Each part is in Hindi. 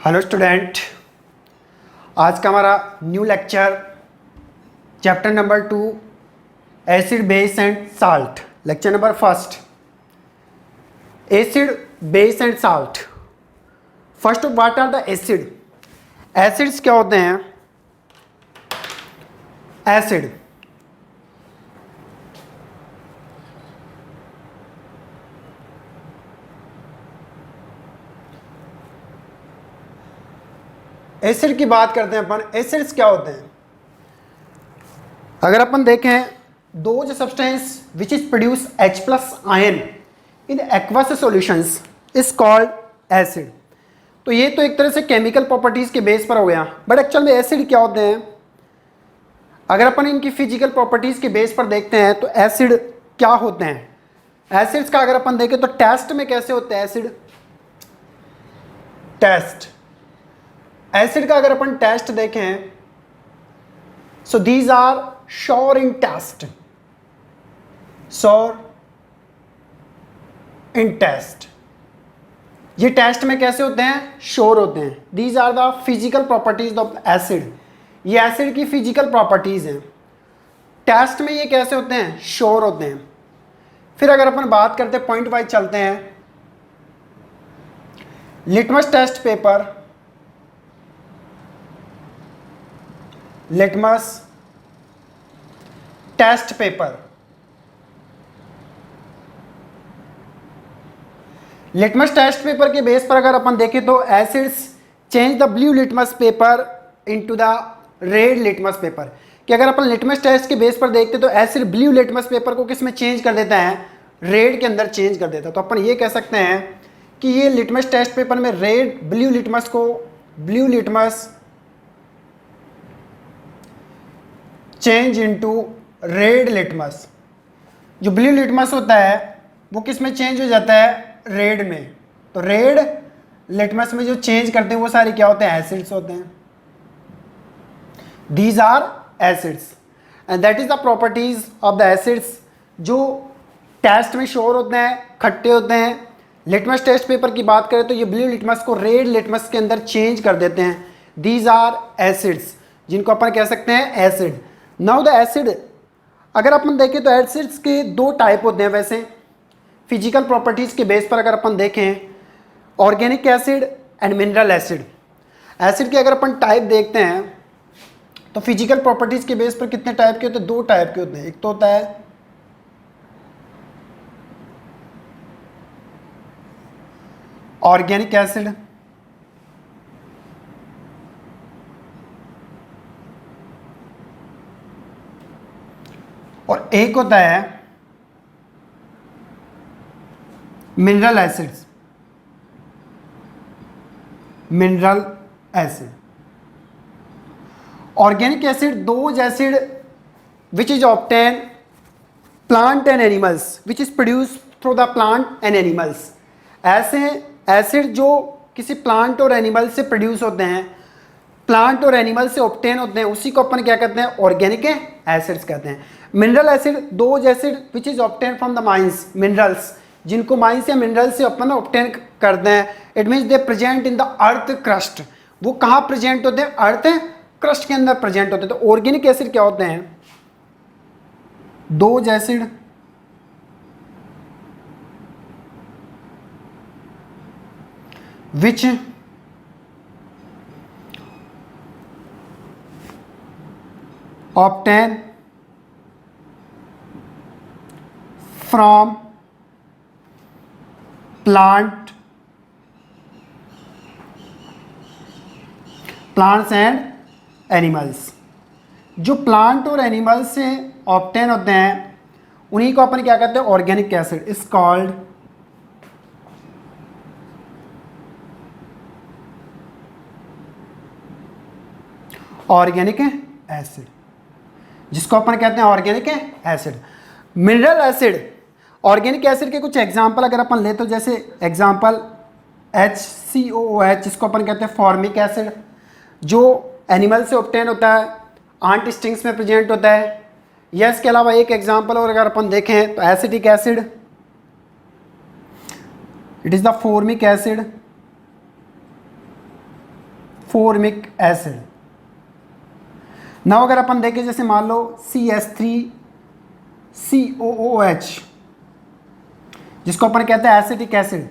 हेलो स्टूडेंट, आज का हमारा new lecture chapter number 2 acid base and salt. Lecture number first acid base and salt. First what are the acid? Acids क्या होते हैं? एसिड एसिड की बात करते हैं अपन। एसिड्स क्या होते हैं? अगर अपन देखें, those substance which is produce H plus ion in aqueous solutions is called acid. तो ये तो एक तरह से केमिकल प्रॉपर्टीज के बेस पर हो गया, बट एक्चुअल में एसिड क्या होते हैं? अगर अपन इनकी फिजिकल प्रॉपर्टीज के बेस पर देखते हैं तो एसिड क्या होते हैं? एसिड्स का अगर अपन देखें तो टेस्ट में कैसे होते हैं एसिड? टेस्ट एसिड का अगर अपन टेस्ट देखें, so these are sour in taste, sour in taste. ये टेस्ट में कैसे होते हैं? श्योर होते हैं। These are the physical properties of acid. ये एसिड की फिजिकल प्रॉपर्टीज हैं। टेस्ट में ये कैसे होते हैं? श्योर होते हैं। फिर अगर अपन बात करते हैं, पॉइंट वाइज चलते हैं। Litmus test paper, litmus test paper, litmus test paper के बेस पर अगर अपन देखें तो acids change the blue litmus paper into the red litmus paper. कि अगर अपन लिटमस टेस्ट के बेस पर देखते तो एसिड ब्लू लिटमस पेपर को किस में चेंज कर देता है? रेड के अंदर चेंज कर देता है। तो अपन ये कह सकते हैं कि ये लिटमस टेस्ट पेपर में रेड ब्लू लिटमस को blue litmus change into red litmus. जो ब्लू लिटमस होता है वो किस में चेंज हो जाता है? रेड में। तो रेड लिटमस में जो चेंज करते हैं वो सारे क्या होते हैं? एसिड्स होते हैं। These are acids and that is the properties of the acids जो टेस्ट में श्योर होते हैं, खट्टे होते हैं। लिटमस टेस्ट पेपर की बात करें तो ये ब्लू लिटमस को रेड लिटमस के अंदर चेंज कर देते हैं। दीज आर एसिड्स, जिनको अपन कह सकते हैं एसिड। नाउ द एसिड, अगर अपन देखें तो एसिड्स के दो टाइप होते हैं। वैसे फिजिकल प्रॉपर्टीज के बेस पर अगर अपन देखें, organic acid and mineral acid. Acid के अगर अपन टाइप देखते हैं तो फिजिकल प्रॉपर्टीज के बेस पर कितने टाइप के होते हैं? दो टाइप के होते हैं। एक तो होता है ऑर्गेनिक एसिड, और एक होता है mineral acids, mineral acid. Organic acid those acid which is obtain plant and animals which is produce through the plant and animals. ऐसे एसिड जो किसी प्लांट और एनिमल से प्रोड्यूस होते हैं, प्लांट और एनिमल से ऑब्टेन होते हैं, उसी को अपन क्या कहते हैं? ऑर्गेनिक एसिड्स कहते हैं। Mineral acid those acid which is obtain from the mines, minerals, जिनको माइंस या मिनरल से अपन ऑब्टेन करते हैं। It means they present in the earth crust. वो कहाँ प्रेजेंट होते हैं? अर्थ क्रस्ट के अंदर प्रेजेंट होते हैं। तो ऑर्गेनिक एसिड क्या होते हैं? Those acid which obtain from plants and animals. जो प्लांट और एनिमल्स से ऑब्टेन होते हैं उन्हीं को अपन क्या कहते हैं? Organic acid is called organic acid, जिसको अपन कहते हैं organic acid. Mineral acid, organic acid के कुछ एग्जाम्पल अगर अपन ले तो जैसे एग्जाम्पल HCOOH, जिसको अपन कहते हैं फॉर्मिक एसिड, जो एनिमल से ऑब्टेन होता है, आंट स्टिंग्स में प्रेजेंट होता है। या इसके अलावा एक एग्जाम्पल और अगर अपन देखें तो acetic acid, it is the formic acid, formic acid. ना अगर अपन देखें जैसे मान लो CH3COOH, जिसको अपन कहते हैं acetic acid.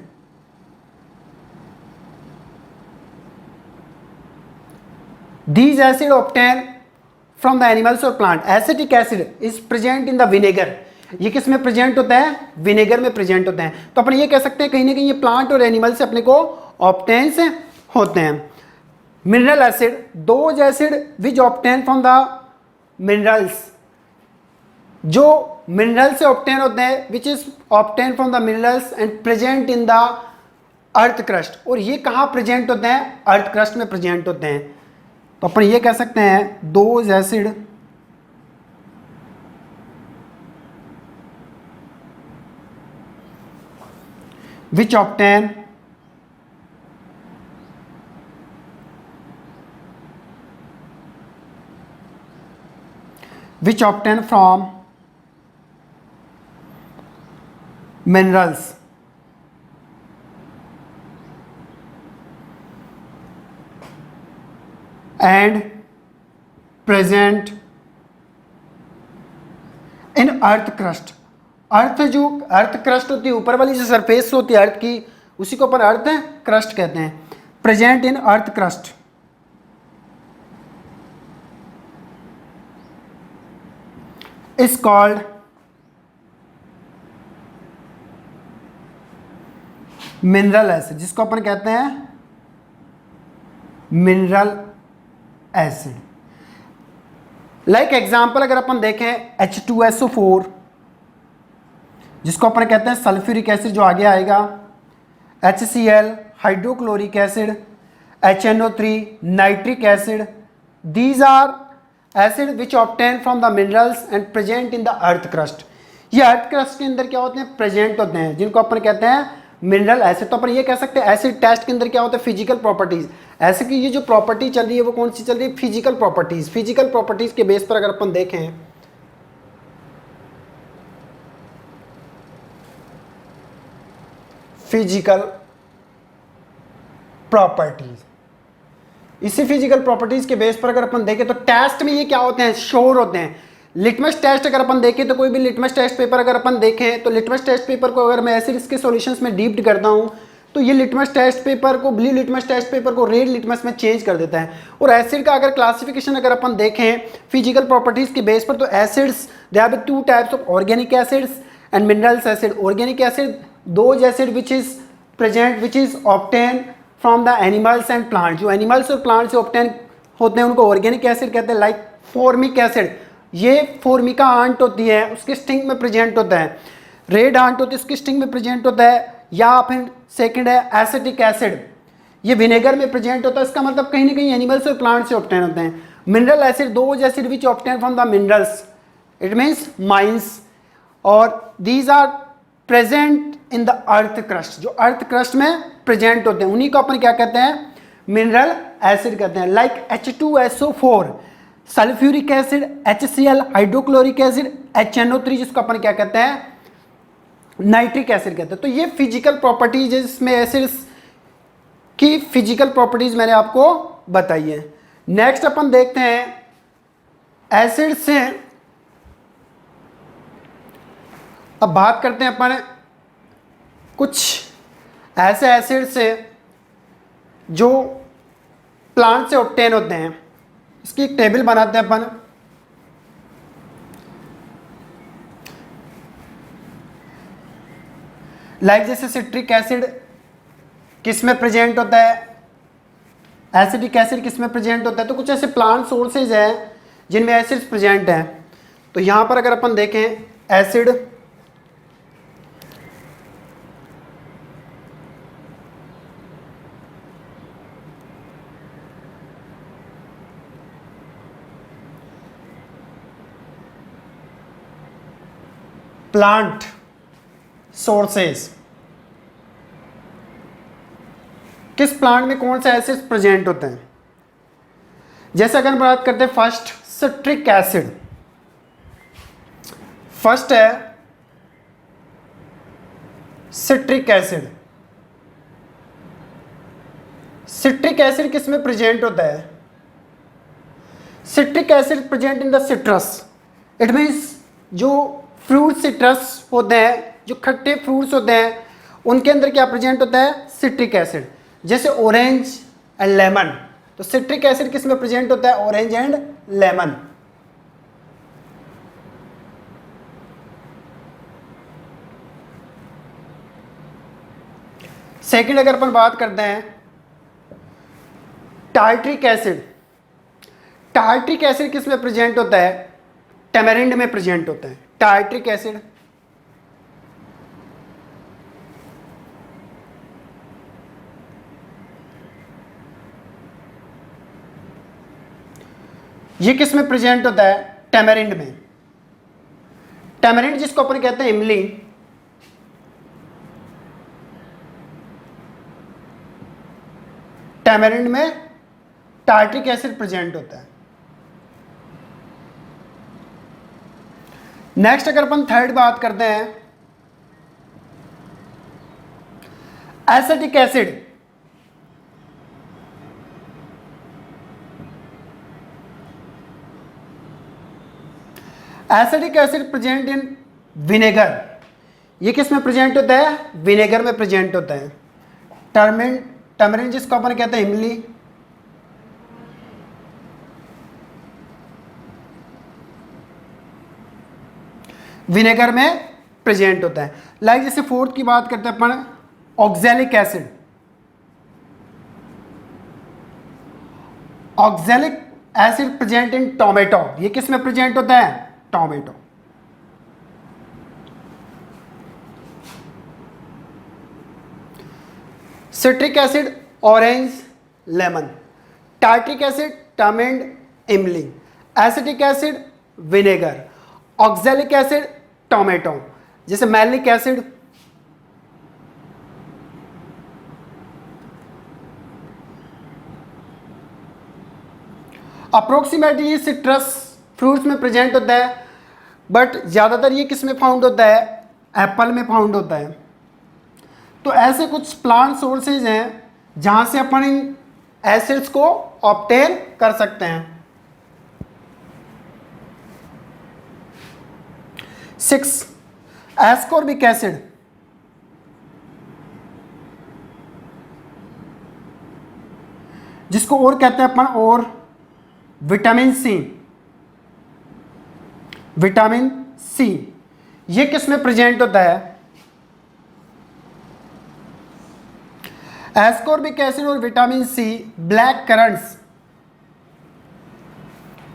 These acid obtained from the animals or plant. Acetic acid is present in the vinegar. ये किस में प्रेजेंट होता है? विनेगर में प्रेजेंट होते हैं। तो अपन ये कह सकते हैं कहीं ना कहीं ये प्लांट और एनिमल से अपने को ऑब्टेन से होते हैं। Mineral acid, those acid which obtain from the minerals, जो मिनरल से ऑब्टेन होते हैं, which is obtain from the minerals and present in the earth crust. और ये कहाँ प्रेजेंट होते हैं? अर्थ क्रस्ट में प्रेजेंट होते हैं। तो अपन ये कह सकते हैं those acid which obtain from minerals and present in earth crust। अर्थ जो अर्थ क्रस्ट होती है, ऊपर वाली जो सरफेस होती है अर्थ की, उसी को अपन अर्थ क्रस्ट कहते हैं। Present in earth crust is called mineral acid, जिसको अपन कहते हैं मिनरल एसिड। लाइक एग्जाम्पल अगर अपन देखें H2SO4, जिसको अपन कहते हैं सल्फ्यूरिक एसिड, जो आगे आएगा, HCl hydrochloric acid, HNO3 nitric acid. These are acid which obtain from the minerals and present in the earth crust. ये अर्थ क्रस्ट के अंदर क्या होते हैं? प्रेजेंट होते हैं, जिनको अपन कहते हैं मिनरल एसिड। तो अपन ये कह सकते हैं एसिड टेस्ट के अंदर क्या होता है? Physical properties. ऐसे कि ये जो प्रॉपर्टी चल रही है वो कौन सी चल रही है? Physical properties. फिजिकल प्रॉपर्टीज के बेस पर अगर अपन देखें, फिजिकल प्रॉपर्टीज, इसी फिजिकल प्रॉपर्टीज के बेस पर अगर अपन देखें तो टेस्ट में ये क्या होते हैं? श्योर होते हैं। लिटमस टेस्ट अगर अपन देखें तो कोई भी लिटमस टेस्ट पेपर अगर अपन देखें तो लिटमस टेस्ट पेपर को अगर मैं एसिड्स के सॉल्यूशंस में डीप करता हूं तो ये लिटमस टेस्ट पेपर को, ब्लू लिटमस टेस्ट पेपर को रेड लिटमस में चेंज कर देता है। और एसिड का अगर क्लासिफिकेशन अगर अपन देखें फिजिकल प्रॉपर्टीज के बेस पर, तो acids they have to types of organic acids and minerals acid. Organic acid those acid which is present which is obtain from the animals and plant, जो एनिमल्स और प्लांट से ऑब्टेन होते हैं उनको ऑर्गेनिक एसिड कहते हैं। लाइक फॉर्मिक एसिड, ये फॉर्मिका आंट होती है, उसके स्टिंग में प्रेजेंट होता है। रेड आंट होती है, उसकी स्टिंग में प्रेजेंट होता है। या फिर सेकंड है एसिटिक एसिड, ये विनेगर में प्रेजेंट होता है। इसका मतलब कहीं ना कहीं एनिमल्स और प्लांट से ऑब्टेन होते हैं। Mineral acid those acid which obtain from the minerals, it means mines, और these are present in the earth crust, जो अर्थ क्रस्ट में प्रेजेंट होते हैं, उन्हीं को अपन क्या कहते हैं? मिनरल एसिड कहते हैं। Like H2SO4 sulphuric acid, HCl hydrochloric acid, HNO3 जिसको अपन क्या कहते हैं? नाइट्रिक एसिड कहते हैं। तो ये फिजिकल प्रॉपर्टीज, इसमें एसिड्स की फिजिकल प्रॉपर्टीज मैंने आपको बताई है। नेक्स्ट अपन देखते हैं एसिड से, अब बात करते हैं अपन कुछ ऐसे एसिड से जो प्लांट से ऑब्टेन होते हैं। इसकी एक टेबल बनाते हैं अपन। लाइक जैसे सिट्रिक एसिड किस में प्रेजेंट होता है? एसिडिक एसिड किस में प्रेजेंट होता है? तो कुछ ऐसे प्लांट सोर्सेज हैं जिनमें एसिड्स प्रेजेंट हैं। तो यहां पर अगर अपन देखें एसिड, प्लांट सोर्सेस, किस प्लांट में कौन से एसिड्स प्रेजेंट होते हैं? जैसे अगर बात करते हैं फर्स्ट सिट्रिक एसिड, फर्स्ट है सिट्रिक एसिड। सिट्रिक एसिड किस में प्रेजेंट होता है? Citric acid present in the citrus. It means जो फ्रूट सिट्रस होते हैं, जो खट्टे फ्रूट्स होते हैं, उनके अंदर क्या प्रेजेंट होता है? Citric acid. जैसे ऑरेंज एंड लेमन, तो सिट्रिक एसिड किस में प्रेजेंट होता है? Orange and lemon. सेकंड अगर अपन बात करते हैं टार्ट्रिक एसिड, टार्ट्रिक एसिड किस में प्रेजेंट होता है? टैमरिंड में प्रेजेंट होता है टार्ट्रिक एसिड। ये किस में प्रेजेंट होता है? टैमरिंड में। टैमरिंड जिसको अपन कहते हैं इमली, टैमरिंड में टार्ट्रिक एसिड प्रेजेंट होता है। नेक्स्ट अगर अपन थर्ड बात करते हैं acetic acid, acidic acid present in vinegar. ये किस में प्रेजेंट होता है? विनेगर में प्रेजेंट होता है। टर्मरिन जिसको अपन कहते हैं इमली, विनेगर में प्रेजेंट होता है। लाइक जैसे फोर्थ की बात करते हैं अपन oxalic acid. Oxalic acid present in tomato. ये किस में प्रेजेंट होता है? Tomato. Citric acid orange lemon, tartaric acid tamarind इमली, acetic acid vinegar, oxalic acid tomato. जैसे मैलिक एसिड, अप्रोक्सीमेटली ये सिट्रस फ्रूट्स में प्रेजेंट होता है, बट ज़्यादातर ये किस में फाउंड होता है? एप्पल में फाउंड होता है। तो ऐसे कुछ प्लांट सोर्सेज हैं जहाँ से अपन इन एसिड्स को ऑब्टेन कर सकते हैं। 6 एस्कॉर्बिक एसिड, जिसको और कहते हैं अपन और विटामिन सी। विटामिन सी ये किस में प्रेजेंट होता है? एस्कॉर्बिक एसिड और vitamin C black currants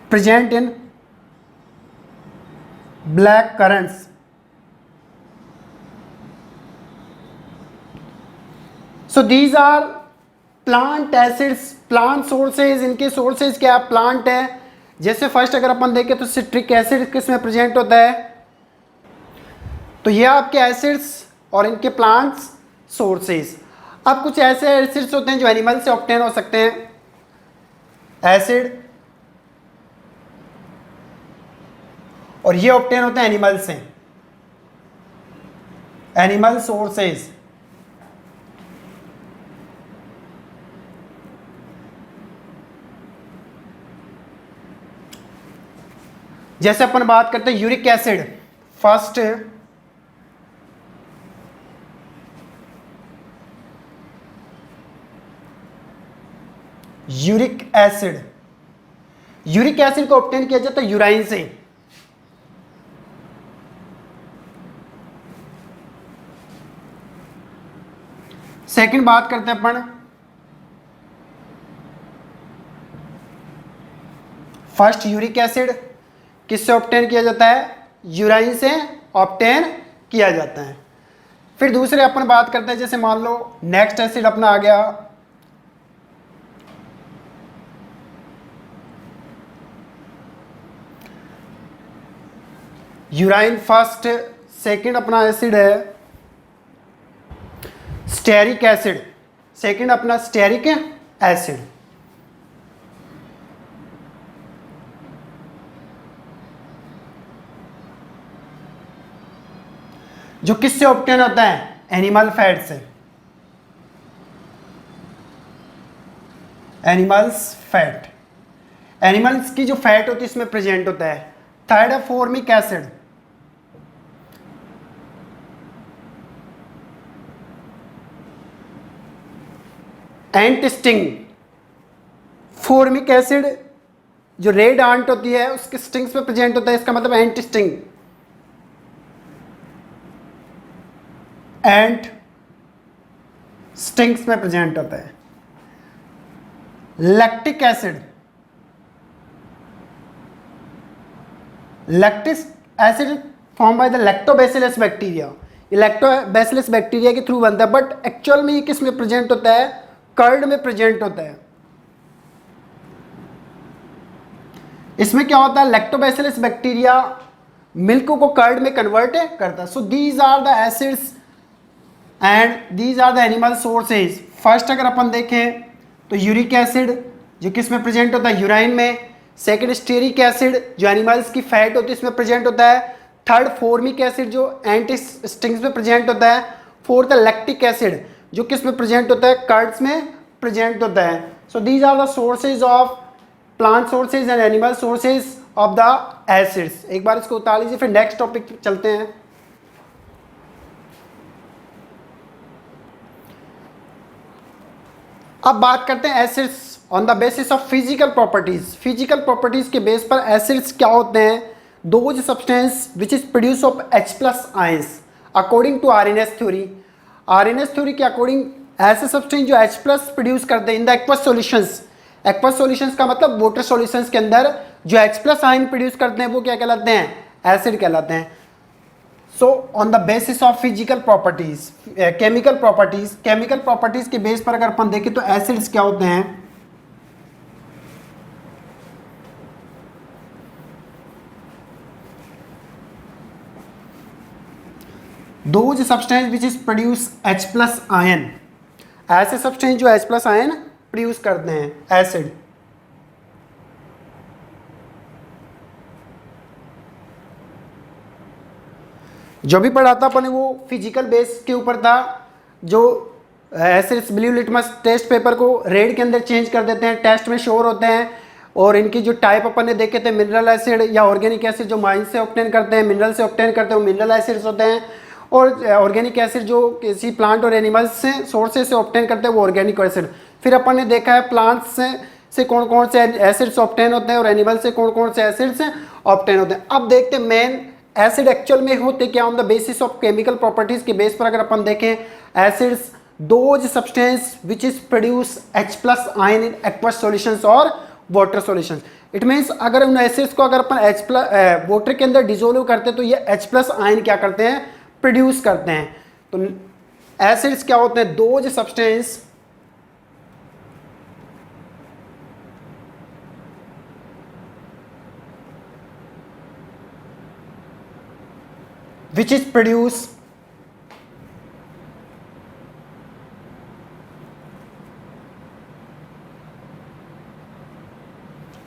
present in black currants. So these are plant acids, plant sources. इनके सोर्सेज क्या? प्लांट है। जैसे फर्स्ट अगर अपन देखें तो सिट्रिक एसिड किस में प्रेजेंट होता है? तो ये आपके एसिड्स और इनके प्लांट्स सोर्सेज। अब कुछ ऐसे एसिड्स होते हैं जो एनिमल से ऑब्टेन हो सकते हैं, एसिड, और ये ऑब्टेन होते हैं एनिमल से, एनिमल सोर्सेज। जैसे अपन बात करते हैं uric acid, first uric acid. Uric acid को ऑब्टेन किया जाता है यूराइन से। सेकंड बात करते हैं अपन फर्स्ट यूरिक एसिड किससे ऑब्टेन किया जाता है? यूराइन से ऑब्टेन किया जाता है। फिर दूसरे अपन बात करते हैं, जैसे मान लो नेक्स्ट एसिड अपना आ गया यूराइन फर्स्ट। सेकंड अपना एसिड है स्टेरिक एसिड, सेकंड अपना स्टेरिक एसिड। जो किससे ऑब्टेन होता है? एनिमल फैट से। एनिमल्स फैट, एनिमल्स की जो फैट होती है इसमें प्रेजेंट होता है। थर्ड है फॉर्मिक एसिड, एंट स्टिंग, फॉर्मिक एसिड जो रेड आंट होती है उसके स्टिंग्स में प्रेजेंट होता है, इसका मतलब एंट स्टिंग। एंट स्टिंग्स में प्रेजेंट होता है। Lactic acid, lactic acid form by the lactobacillus bacteria, ये लैक्टोबैसिलस बैक्टीरिया के थ्रू बनता है, बट एक्चुअल में ये किस में प्रेजेंट होता है, कर्ड में प्रेजेंट होता है। इसमें क्या होता है, लैक्टोबैसिलस बैक्टीरिया मिल्क को कर्ड में कन्वर्ट करता है। So these are the acids and these are the animal sources. First अगर अपन देखें तो यूरिक एसिड जो किस में प्रेजेंट होता है, यूराइन में। सेकंड स्टेरिक एसिड जो एनिमल्स की फैट होती है इसमें प्रेजेंट होता है। थर्ड फॉर्मिक एसिड जो एंटी स्टिंग्स में प्रेजेंट होता है। फोर्थ लैक्टिक एसिड जो किस में प्रेजेंट होता है, कर्ड्स में प्रेजेंट होता है। So these are the sources of plant sources and animal sources of the acids. एक बार इसको उतार लीजिए, फिर नेक्स्ट टॉपिक चलते हैं। अब बात करते हैं acids on the basis of physical properties. Physical properties के बेस पर एसिड्स क्या होते हैं, those substance which is produce of H+ ions according to Arrhenius theory. Arrhenius theory के अकॉर्डिंग ऐसे सब्सटेंस जो H+ प्रोड्यूस करते हैं in the aqueous solutions. Aqueous solutions का मतलब वाटर सॉल्यूशंस के अंदर जो H+ आयन प्रोड्यूस करते हैं वो क्या कहलाते हैं, एसिड कहलाते हैं। So on the basis of physical properties, chemical properties, chemical properties के बेस पर अगर अपन देखें तो एसिड्स क्या होते हैं, those substance which is produce H+ ion, ऐसे सब्सटेंस जो H+ आयन प्रोड्यूस करते हैं एसिड। जो भी पढ़ा था अपन वो फिजिकल बेस के ऊपर था, जो acids blue litmus test paper को रेड के अंदर चेंज कर देते हैं, टेस्ट में श्योर होते हैं। और इनकी जो टाइप अपन ने देखे थे, मिनरल एसिड या ऑर्गेनिक एसिड जो माइन से ऑब्टेन करते हैं, मिनरल से ऑब्टेन करते हैं वो मिनरल एसिड्स होते हैं, और ऑर्गेनिक एसिड जो किसी प्लांट और एनिमल्स से सोर्सेज से ऑब्टेन करते हैं वो ऑर्गेनिक एसिड। फिर अपन ने देखा है प्लांट्स से कौन कौन से एसिड्स ऑब्टेन होते हैं और एनिमल से कौन कौन से एसिड्स ऑब्टेन होते हैं। अब देखते हैं मेन एसिड एक्चुअल में होते क्या, on the basis of chemical properties के बेस पर अगर अपन देखें, acids those substance which is produce H+ ion in aqueous solutions और वाटर सॉल्यूशंस। इट मीन्स अगर उन एसिड्स को अगर अपन वाटर के अंदर डिजोल्व करते हैं तो ये H+ आयन क्या करते हैं, प्रोड्यूस करते हैं। तो एसिड्स क्या होते हैं, those substance which is produce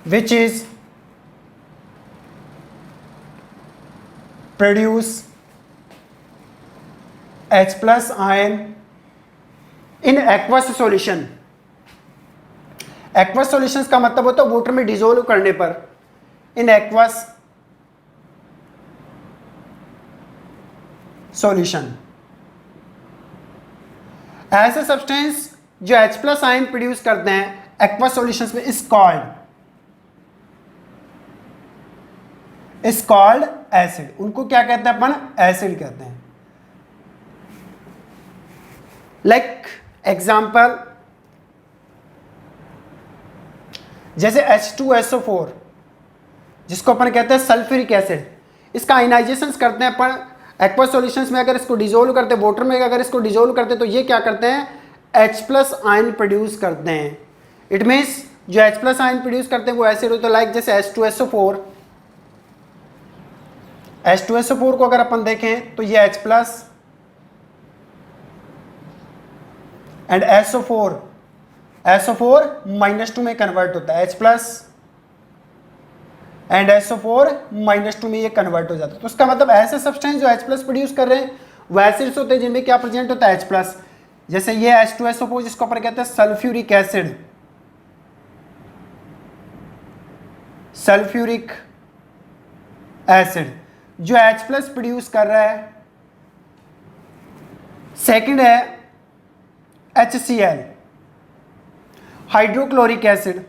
which is produce H+ ion in aqueous solution। Aqueous solutions का मतलब होता है वाटर में डिसोल्व करने पर। इन एक्वस सॉल्यूशन ऐसे सब्सटेंस जो H+ आयन प्रोड्यूस करते हैं एक्वस सॉल्यूशंस में इज कॉल्ड एसिड। उनको क्या कहते हैं अपन, एसिड कहते हैं। लाइक एग्जांपल जैसे H2SO4 जिसको अपन कहते हैं सल्फ्यूरिक एसिड, इसका आयनाइजेशन करते हैं अपन एक्वस सॉल्यूशंस में। अगर इसको डिसोल्व करते हैं वाटर में, अगर इसको डिसोल्व करते हैं तो ये क्या करते हैं, H+ आयन प्रोड्यूस करते हैं। इट मीन्स जो H+ आयन प्रोड्यूस करते हैं वो एसिड होता है। लाइक जैसे H2SO4 को अगर अपन देखें तो ये H+ एंड SO4 -2 में कन्वर्ट होता है, H+ एंड SO4 -2 में ये कन्वर्ट हो जाता है। तो उसका मतलब ऐसे सब्सटेंस जो H+ प्रोड्यूस कर रहे हैं वो एसिड्स होते हैं जिनमें क्या प्रेजेंट होता है, H+। जैसे ये H2SO4 जिसको अपन कहते हैं सल्फ्यूरिक एसिड, सल्फ्यूरिक एसिड जो H प्लस प्रोड्यूस कर रहा है। सेकंड है HCl hydrochloric acid,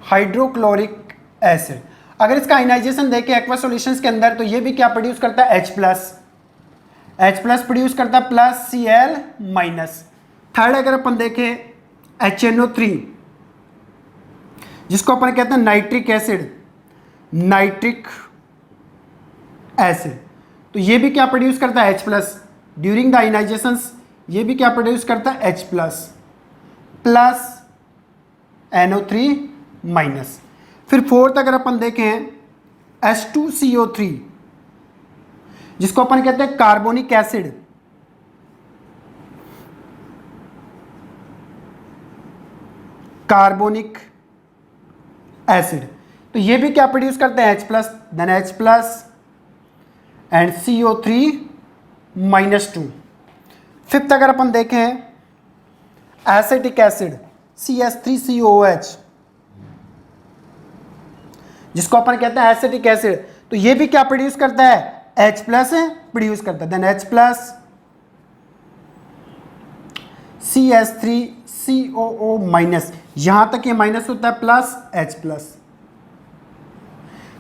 hydrochloric acid अगर इसका आयनाइजेशन देखें एक्वा सॉल्यूशंस के अंदर तो ये भी क्या प्रोड्यूस करता है H प्लस प्रोड्यूस करता है प्लस Cl माइनस। थर्ड अगर अपन देखें HNO3 जिसको अपन कहते हैं नाइट्रिक एसिड, तो ये भी क्या प्रोड्यूस करता है H प्लस ड्यूरिंग द आयनाइजेशंस, ये भी क्या प्रोड्यूस करता है H प्लस NO3 माइनस। फिर फोर्थ अगर अपन देखें H2CO3 जिसको अपन कहते हैं कार्बोनिक एसिड, कार्बोनिक एसिड, तो ये भी क्या प्रोड्यूस करते हैं H plus then H plus and CO3 minus 2। Fifth अगर अपन देखें एसिटिक एसिड CH3COOH जिसको अपन कहते हैं एसिटिक एसिड, तो ये भी क्या प्रोड्यूस करता है H प्लस प्रोड्यूस करता है then H plus CH3COO minus, यहां तक ये माइनस होता है प्लस H प्लस।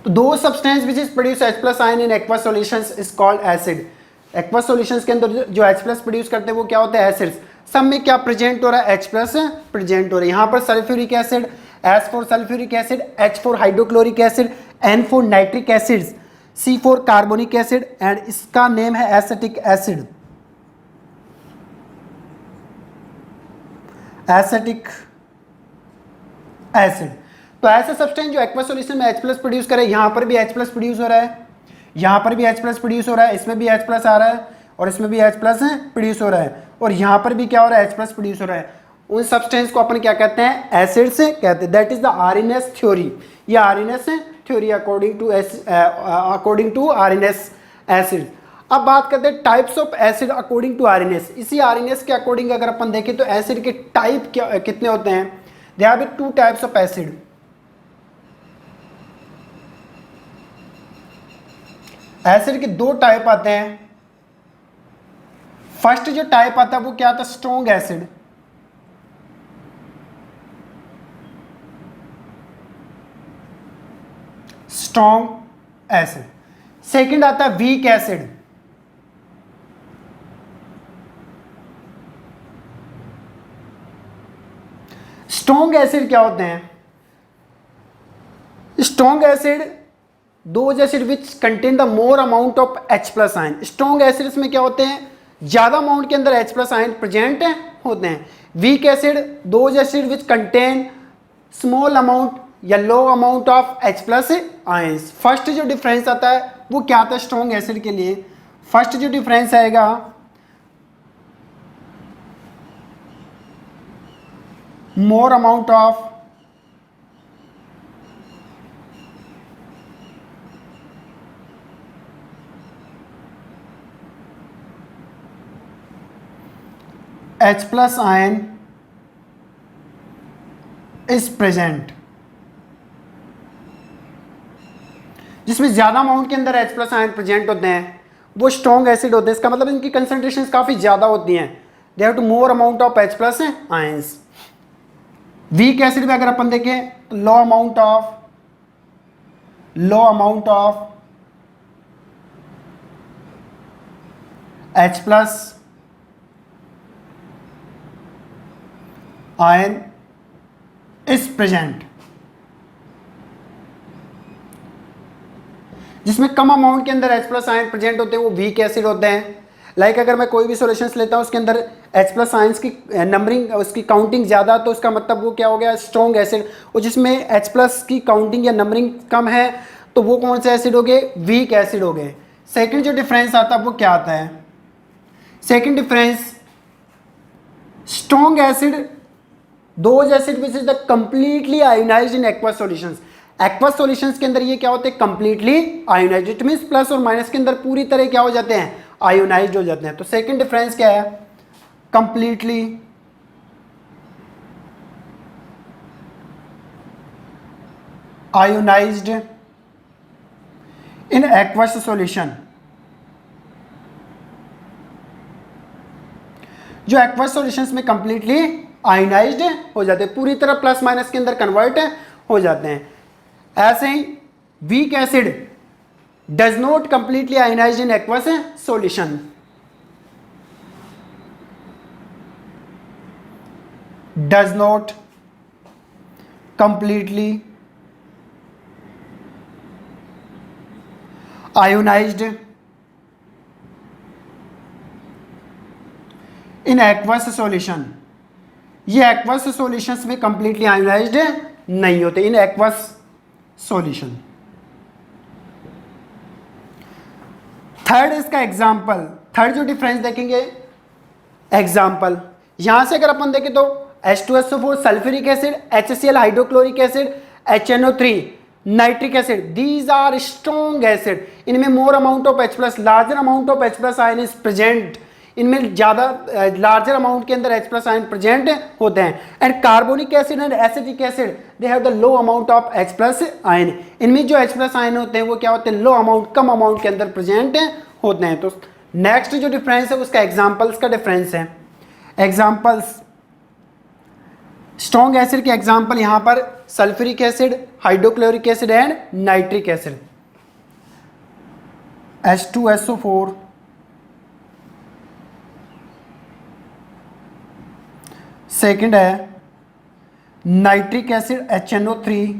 तो दो substance which is produce H plus ion in aqua solutions is called acid. Aqua solutions के अंदर जो H प्लस प्रोड्यूस करते हैं वो क्या होते हैं एसिड्स। सब में क्या प्रेजेंट हो रहा है H प्लस प्रेजेंट हो रहा है। यहाँ पर sulphuric acid S for sulphuric acid, H for hydrochloric acid, N for nitric acid, C for carbonic acid and इसका नेम है एसिटिक एसिड। एसिटिक एसिड तो ऐसे सब्सटेंस जो एक्वा सॉल्यूशन में H प्लस प्रोड्यूस करे, यहाँ पर भी H प्लस प्रोड्यूस हो रहा है, यहाँ पर भी H प्लस प्रोड्यूस हो रहा है, इसमें भी H प्लस आ रहा है और इसमें भी H प्लस प्रोड्यूस हो रहा है और यहाँ पर भी क्या हो रहा है H प्लस प्रोड्यूस हो रहा है। उन सब्सटेंस को अपन क्या कहते हैं एसिड्स कहते हैं। That is the Arrhenius theory. ये Arrhenius theory according to Arrhenius acid. अब बात करते हैं types of acid according to Arrhenius. इसी आरएनएस के अकॉर्डिंग अगर अपन देखें तो एसिड के टाइप क्या कितने होते हैं। There are two types of acid. Acid के दो टाइप आते हैं। फर्स्ट जो टाइप आता है वो क्या आता है strong acid. Strong acid. Second आता है वीक एसिड। स्ट्रॉन्ग एसिड क्या होते हैं। Strong acid those acid which contain the more amount of H plus ion. Strong acids में क्या होते हैं ज्यादा अमाउंट के अंदर H प्लस आयन प्रेजेंट होते हैं। Weak acid those acid which contain small amount या low amount of H plus ions. First जो डिफरेंस आता है वो क्या आता है स्ट्रॉन्ग एसिड के लिए। फर्स्ट जो डिफरेंस आएगा मोर amount of H plus ion is present. जिसमें ज्यादा अमाउंट के अंदर H प्लस आयन प्रेजेंट होते हैं वो स्ट्रॉन्ग एसिड होते हैं। इसका मतलब इनकी कंसंट्रेशन काफी ज्यादा होती हैं। They have too more amount of H plus ions. Weak acid में अगर अपन देखें तो low amount of H plus ion is present. जिसमें कम अमाउंट के अंदर H प्लस आयन प्रेजेंट होते हैं वो वीक एसिड होते हैं। लाइक अगर मैं कोई भी सॉल्यूशंस लेता हूँ उसके अंदर H प्लस आयंस की नंबरिंग उसकी काउंटिंग ज़्यादा तो उसका मतलब वो क्या हो गया स्ट्रॉन्ग एसिड। और जिसमें H प्लस की काउंटिंग या नंबरिंग कम है तो वो कौन से एसिड हो गए वीक एसिड हो गए। सेकेंड जो डिफरेंस आता है वो क्या आता है। Second difference strong acid those acid which is the completely ionised in aqua solutions. Aqua solutions के अंदर ये क्या होते हैं completely ionised. It means plus और माइनस के अंदर पूरी तरह क्या हो जाते हैं आयोनाइज्ड हो जाते हैं। तो सेकंड डिफरेंस क्या है completely ionised in aqueous solution, जो एक्वस सॉल्यूशंस में कंप्लीटली आयोनाइज्ड हो जाते हैं, पूरी तरह प्लस माइनस के अंदर कन्वर्ट हो जाते हैं। ऐसे ही weak acid does not completely ionised in aqueous solution, does not completely ionised in aqueous solution, ये एक्वस सॉल्यूशंस में कंप्लीटली आयोनाइज्ड नहीं होते इन एक्वस सॉल्यूशन। थर्ड इसका एग्जाम्पल, थर्ड जो डिफरेंस देखेंगे एग्जाम्पल, यहां से अगर अपन देखें तो H2SO4 sulphuric acid, HCl hydrochloric acid, HNO3 nitric acid, these are strong acid, इनमें more amount of H+, larger amount of H+ ion is present, इनमें ज़्यादा लार्जर अमाउंट के अंदर H+ आयन प्रेजेंट होते हैं। And carbonic acid and acetic acid they have the low amount of H+ ion, इनमें जो H+ आयन होते हैं वो क्या होते हैं, लो अमाउंट, कम अमाउंट के अंदर प्रेजेंट होते हैं। तो नेक्स्ट जो डिफरेंस है उसका एग्जाम्पल्स का डिफरेंस है। एग्जाम्पल्स, स्ट्रॉन्ग एसिड के एग्जाम्पल यहां पर sulphuric acid, hydrochloric acid and nitric acid. H2SO4, second है नाइट्रिक एसिड HNO3,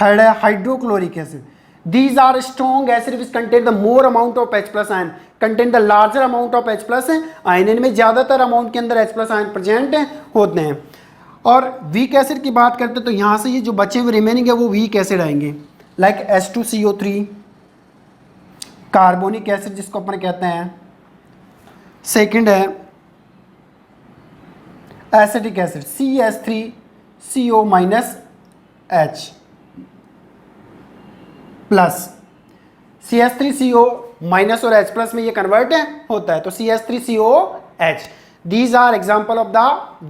थर्ड है hydrochloric acid. These are strong acid which contain the more amount of H+ ion, contain the larger amount of H+ ion, इनमें ज़्यादातर अमाउंट के अंदर H+ ion प्रेजेंट होते हैं। और वीक एसिड की बात करते हैं तो यहाँ से ये जो बचे हुए रिमेनिंग है वो वीक एसिड आएंगे, लाइक H2CO3, कार्बोनिक एसिड जिसको अपन कहते हैं, सेकंड है acetic acid CH3CO -H plus, CH3CO minus और H+ में ये कन्वर्ट होता है तो CH3COH। These are example of the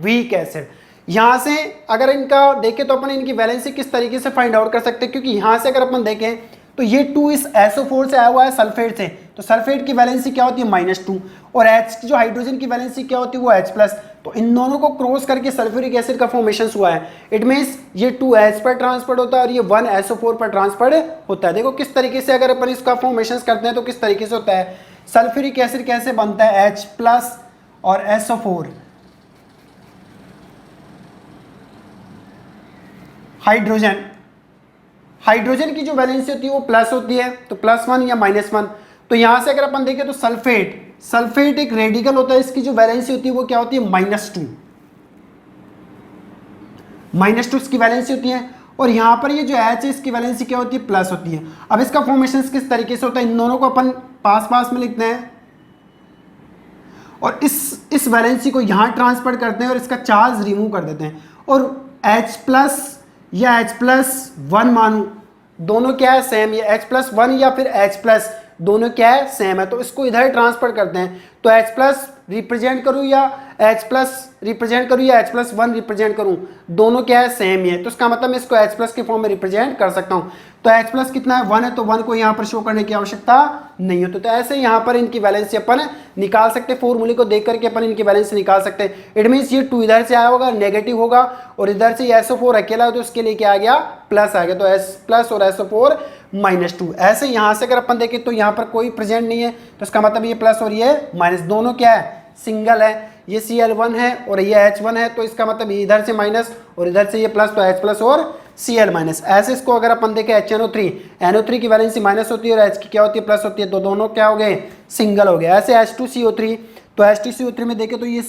weak acid. यहाँ से अगर इनका देखें तो अपन इनकी वैलेंसी किस तरीके से फाइंड आउट कर सकते हैं, क्योंकि यहाँ से अगर अपन देखें तो ये 2 इस SO4 से आया हुआ है सल्फेट से, तो सल्फेट की वैलेंसी क्या होती है -2, और H जो हाइड्रोजन की वैलेंसी क्या होती है वो H+, तो इन दोनों को क्रॉस करके सल्फ्यूरिक एसिड का फॉर्मेशन हुआ है। इट मीन्स ये 2H पर ट्रांसफर होता है और ये 1SO4 पर ट्रांसफर होता है। देखो किस तरीके से अगर अपन इसका फॉर्मेशन करते हैं तो किस तरीके से होता है। सल्फ्यूरिक एसिड कैसे बनता है, H+ और SO4, हाइड्रोजन, हाइड्रोजन की जो वैलेंसी होती है वो प्लस होती है तो +1 या -1। तो यहां से अगर अपन देखें तो सल्फेट, सल्फेट एक रेडिकल होता है, इसकी जो वैलेंसी होती है वो क्या होती है -2 इसकी वैलेंसी होती है, और यहाँ पर ये जो H है इसकी वैलेंसी क्या होती है प्लस होती है। अब इसका फॉर्मेशन किस तरीके से होता है, इन दोनों को अपन पास पास में लिखते हैं और इस वैलेंसी को यहाँ ट्रांसफर करते हैं और इसका चार्ज रिमूव कर देते हैं, और H+ या H+1 मानूं, दोनों क्या है सेम, ये H+1 या फिर H+ दोनों क्या है सेम है, तो इसको इधर ट्रांसफर करते हैं। तो H+ रिप्रेजेंट करूं या H+ रिप्रेजेंट करूं या H+1 रिप्रेजेंट करूं, दोनों क्या है सेम ही है, तो इसका मतलब मैं इसको H+ के फॉर्म में रिप्रेजेंट कर सकता हूं। तो H+ कितना है 1 है, तो 1 को यहाँ पर शो करने की आवश्यकता नहीं होती। तो ऐसे यहाँ पर इनकी वैलेंसी अपन निकाल सकते हैं, फॉर्मूले को देख करके अपन इनकी वैलेंसी निकाल सकते हैं। इट मीन्स ये 2 इधर से आया होगा नेगेटिव होगा, और इधर से SO4 अकेला है तो उसके लिए क्या आ गया प्लस आ गया, तो H+ और SO4 -2। ऐसे यहाँ से अगर अपन देखें तो यहाँ पर कोई प्रेजेंट नहीं है, तो इसका मतलब ये प्लस और ये माइनस, दोनों क्या है सिंगल है, ये Cl1 है और ये H1 है, तो इसका मतलब ये इधर से माइनस और इधर से ये प्लस, तो H+ और Cl-। ऐसे इसको अगर अपन देखें HNO3, NO3 की वैलेंसी माइनस होती है और H की क्या होती है प्लस होती है, तो दोनों क्या हो गए सिंगल हो गए। ऐसे H2CO3, तो H2CO3 में देखें तो ये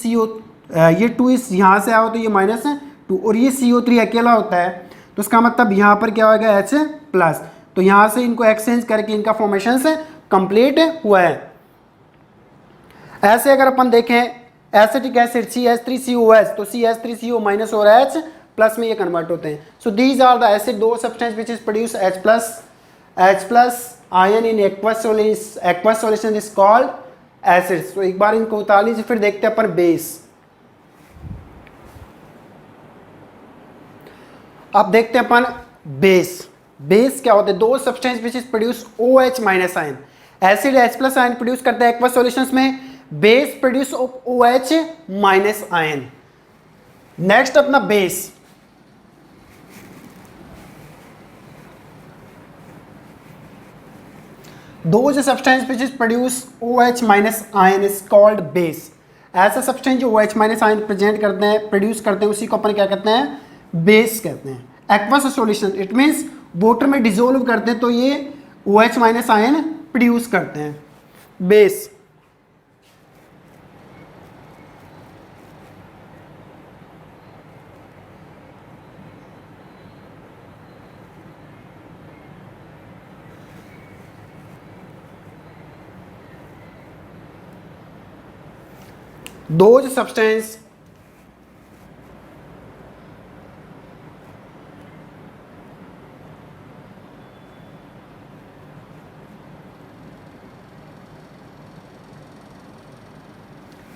2 इस यहाँ से आओ तो ये -2, और ये CO3 अकेला होता है, तो इसका मतलब यहाँ पर क्या होगा H+, तो यहाँ से इनको एक्सचेंज करके इनका फॉर्मेशन से कंप्लीट हुआ है। ऐसे अगर अपन देखें एसिटिक एसिड CH3COH, तो CH3CO माइनस और H+ में ये कन्वर्ट होते हैं। So these are the acid, दो substance which is produce H+ ion in aqueous solution is called acids. तो एक बार इनको 45 फिर देखते हैं अपन बेस। अब देखते हैं अपन बेस। बेस क्या होते हैं? दो substance which is produce OH minus ion. Acid H plus ion produce करते हैं एक्वस सॉल्यूशंस में, base produce of OH minus ion. Next अपना base, those substance which is produce OH minus ion is called base। ऐसा सब्सटेंस जो OH माइनस आयन प्रेजेंट करते हैं, प्रोड्यूस करते हैं, उसी को अपन क्या कहते हैं? बेस कहते हैं। Aqueous solution it means water में डिसोल्व करते हैं तो ये OH माइनस आयन प्रोड्यूस करते हैं, base. those substance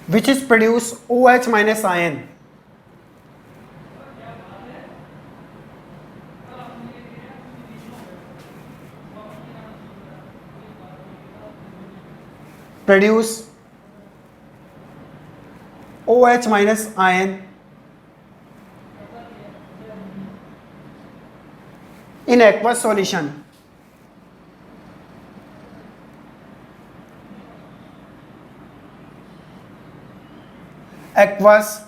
which is produce OH minus ion produce OH minus ion in aqueous solution। Aqueous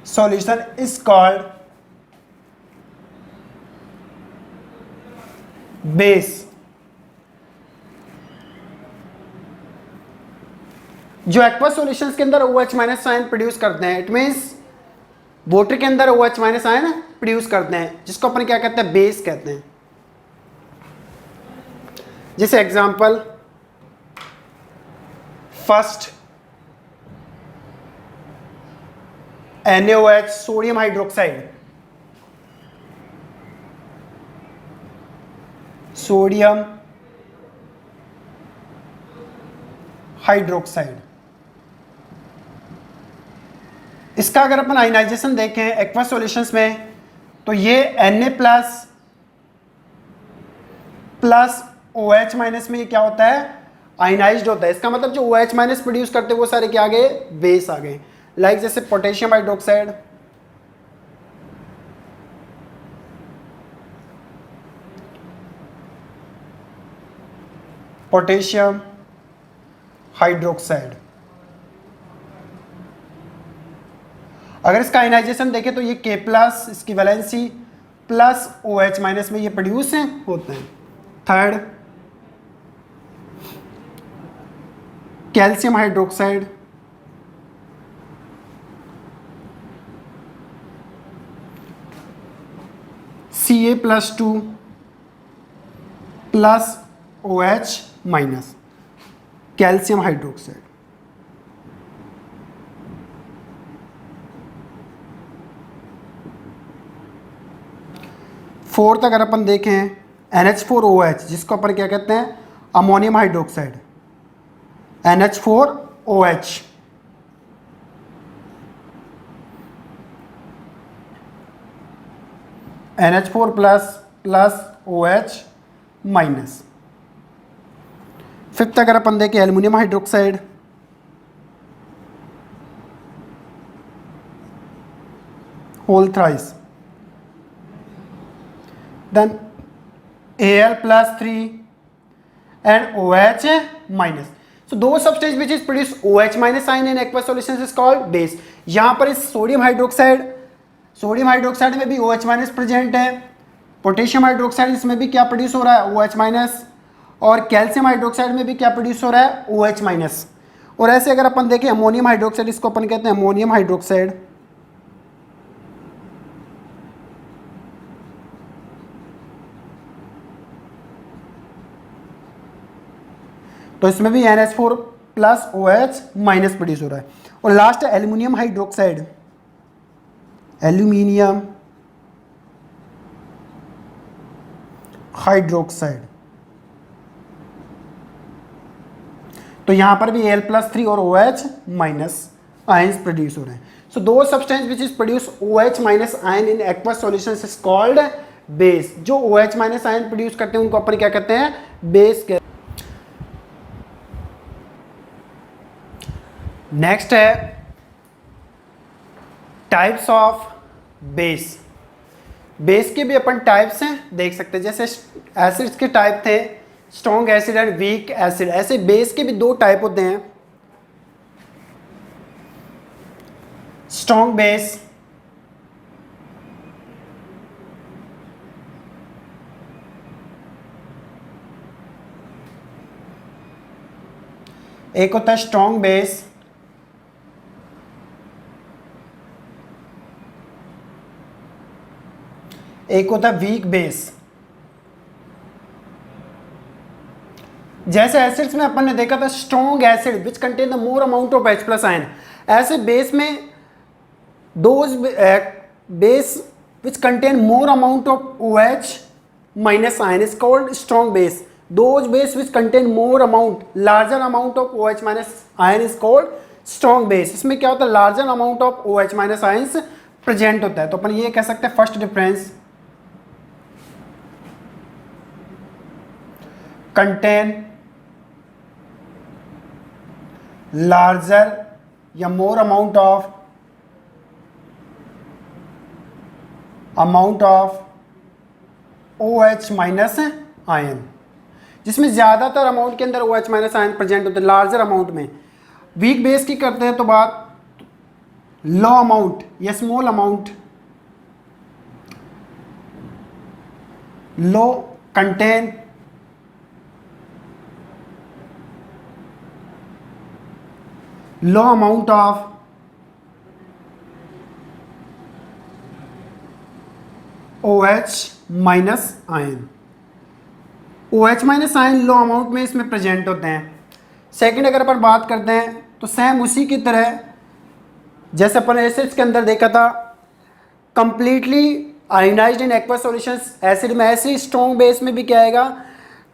solution is called base। जो एक्वस सॉल्यूशंस के अंदर OH माइनस आयन प्रोड्यूस करते हैं, इट मींस वाटर के अंदर OH माइनस आयन प्रोड्यूस करते हैं, जिसको अपन क्या कहते हैं? बेस कहते हैं। जैसे example, first NaOH sodium hydroxide, sodium hydroxide. इसका अगर अपन आयनाइजेशन देखें एक्वस सॉल्यूशंस में तो ये Na plus plus OH minus में ये क्या होता है? आयनाइज्ड होता है। इसका मतलब जो OH माइनस प्रोड्यूस करते हैं वो सारे क्या आ गए? बेस आ गए। लाइक जैसे पोटेशियम हाइड्रोक्साइड, पोटेशियम हाइड्रोक्साइड। अगर इसका आयनाइजेशन देखें तो ये K प्लस, इसकी वैलेंसी प्लस OH माइनस में ये प्रोड्यूस होते हैं। Third calcium hydroxide, Ca+2 plus OH minus, calcium hydroxide. Fourth अगर अपन देखें NH4OH, जिसको अपन क्या कहते हैं? Ammonium hydroxide, NH4OH। NH4 plus plus OH minus. Fifth अगर अपन देखें aluminium hydroxide, whole thrice, then Al+3 and OH minus। So those substance which is produce OH minus ion in aqueous solutions is called base। यहाँ पर इस सोडियम हाइड्रोक्साइड में भी OH माइनस प्रेजेंट है, पोटेशियम हाइड्रोक्साइड इसमें भी क्या प्रोड्यूस हो रहा है? OH minus. और कैल्शियम हाइड्रोक्साइड में भी क्या प्रोड्यूस हो रहा है? OH minus. और ऐसे अगर अपन देखें अमोनियम हाइड्रोक्साइड, इसको अपन कहते हैं अमोनियम हाइड्रोक्साइड, तो इसमें भी NH4 plus OH minus produce हो रहा है। और लास्ट है एल्यूमिनियम हाइड्रोक्साइड, एल्यूमिनियम हाइड्रोक्साइड, तो यहां पर भी Al+3 और OH माइनस आयंस प्रोड्यूस हो रहे हैं। So those substance which is produce OH minus ion in aqueous solutions is called base. जो OH minus ion produce करते हैं उनको अपन क्या कहते हैं, बेस कहते हैं. नेक्स्ट है टाइप्स ऑफ बेस. बेस के भी अपन टाइप्स हैं देख सकते हैं. जैसे एसिड्स के टाइप थे strong acid and weak acid, ऐसे बेस के भी दो टाइप होते हैं. स्ट्रॉन्ग बेस एक होता है स्ट्रॉन्ग बेस, एक होता है वीक बेस. जैसे एसिड्स में अपन ने देखा था strong acid which contain the more amount of H plus ion, ऐसे बेस में those base which contain more amount of OH minus ion is called strong base. Those base which contain more amount, larger amount of OH minus ion is called strong base. इसमें क्या होता है, larger amount of OH minus ions present होता है. तो अपन ये कह सकते हैं फर्स्ट डिफरेंस, कंटेन लार्जर या मोर amount of OH minus ion, जिसमें ज़्यादातर अमाउंट के अंदर OH माइनस आयन प्रेजेंट होते हैं लार्जर अमाउंट में. वीक बेस की करते हैं तो बात लो अमाउंट या small amount, low contain low amount of OH minus ion. OH minus ion low amount में इसमें प्रेजेंट होते हैं. सेकंड अगर अपन बात करते हैं तो सेम उसी की तरह जैसे अपन एसिड्स के अंदर देखा था completely ionised in aqueous solutions, acid में ऐसे स्ट्रॉन्ग बेस में भी क्या आएगा,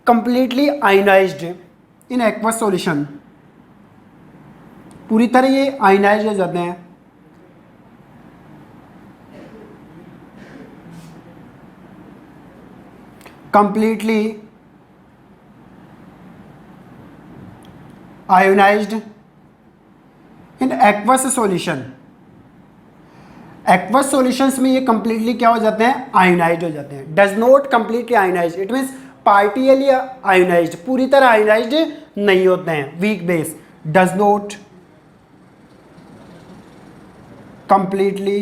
कंप्लीटली आयनाइज्ड इन एक्वस सॉल्यूशन, पूरी तरह ये आयनाइज्ड हो जाते हैं. Completely ionised in aqueous solution. Aqueous solutions में ये कंप्लीटली क्या हो जाते हैं, आयोनाइज्ड हो जाते हैं. Does not completely ionised, it means partially ionised, पूरी तरह आयोनाइज्ड नहीं होते हैं. Weak base does not completely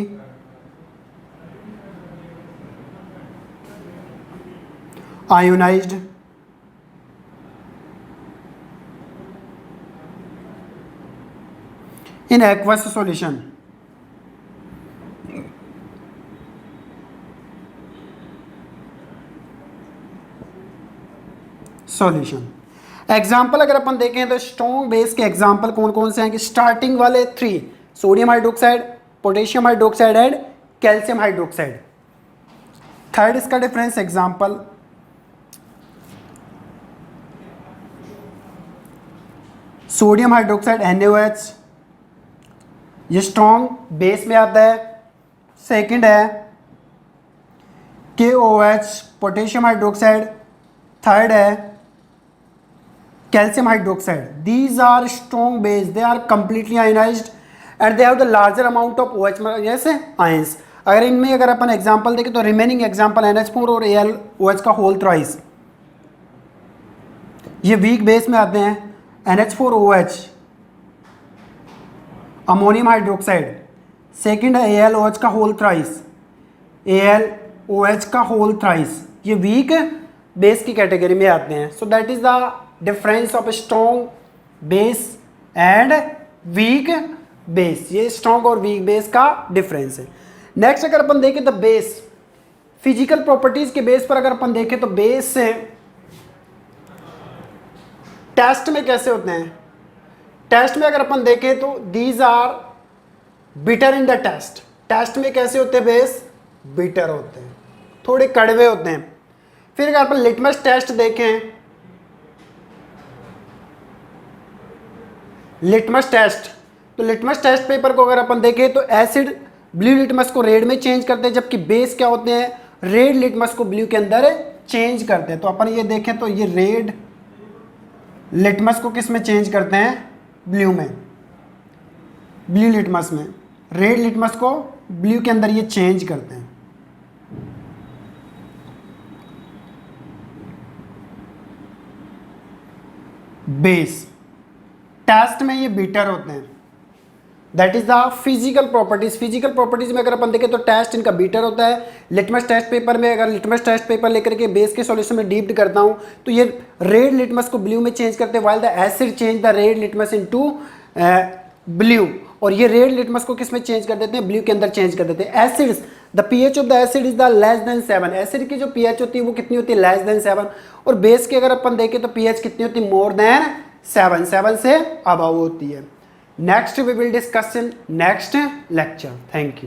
ionised in aqueous solution. Example अगर अपन देखें तो स्ट्रॉन्ग बेस के एग्जाम्पल कौन कौन से हैं कि स्टार्टिंग वाले 3 sodium hydroxide, potassium hydroxide and calcium hydroxide. Third इसका difference example sodium hydroxide NaOH, ये स्ट्रॉन्ग बेस में आता है. सेकंड है KOH पोटेशियम हाइड्रोक्साइड. थर्ड है calcium hydroxide. These are strong base, they are completely ionised and they have the larger amount of OH जैसे आयंस. अगर इनमें अगर अपन एग्जांपल देखें तो रिमेनिंग एग्जांपल NH4 और AlOH का होल थ्राइस, ये वीक बेस में आते हैं. NH4OH ammonium hydroxide. सेकंड है AlOH का होल थ्राइस, AlOH का होल थ्राइस, ये वीक बेस की कैटेगरी में आते हैं. So that is the difference of strong base and weak base. ये स्ट्रॉन्ग और वीक बेस का डिफरेंस है. नेक्स्ट अगर अपन देखें तो बेस फिजिकल प्रॉपर्टीज के बेस पर अगर अपन देखें तो बेस से टेस्ट में कैसे होते हैं. टेस्ट में अगर अपन देखें तो these are bitter in the taste. Taste में कैसे होते हैं, बेस बिटर होते हैं, थोड़े कड़वे होते हैं. फिर अगर अपन लिटमस टेस्ट देखें, लिटमस टेस्ट तो लिटमस टेस्ट पेपर को अगर अपन देखें तो एसिड ब्लू लिटमस को रेड में चेंज करते हैं, जबकि बेस क्या होते हैं रेड लिटमस को ब्लू के अंदर चेंज करते हैं। तो अपन ये देखें तो ये रेड लिटमस को किस में चेंज करते हैं, ब्लू में, ब्लू लिटमस में, रेड लिटमस को ब्लू के अंदर ये चेंज करते हैं। बेस टेस्ट में ये बीटर होते हैं, that is the physical properties. Physical properties में अगर अपन देखें तो टेस्ट इनका बीटर होता है। लिटमस टेस्ट पेपर में अगर लिटमस टेस्ट पेपर लेकर के बेस के सॉल्यूशन में डीप्ड करता हूं तो ये रेड लिटमस को ब्लू में चेंज करते हैं, while the acid change the red litmus into blue, और ये रेड लिटमस को किस में चेंज कर देते हैं, ब्लू के अंदर चेंज कर देते हैं। Acids the pH of the acid is the less than 7, acid की जो पीएच होती है वो कितनी होती है, लेस देन 7, और बेस की अगर अपन देखें तो पीएच कितनी होती है, मोर देन 7, 7 से अबव होती है। Next we will discuss in next lecture. Thank you.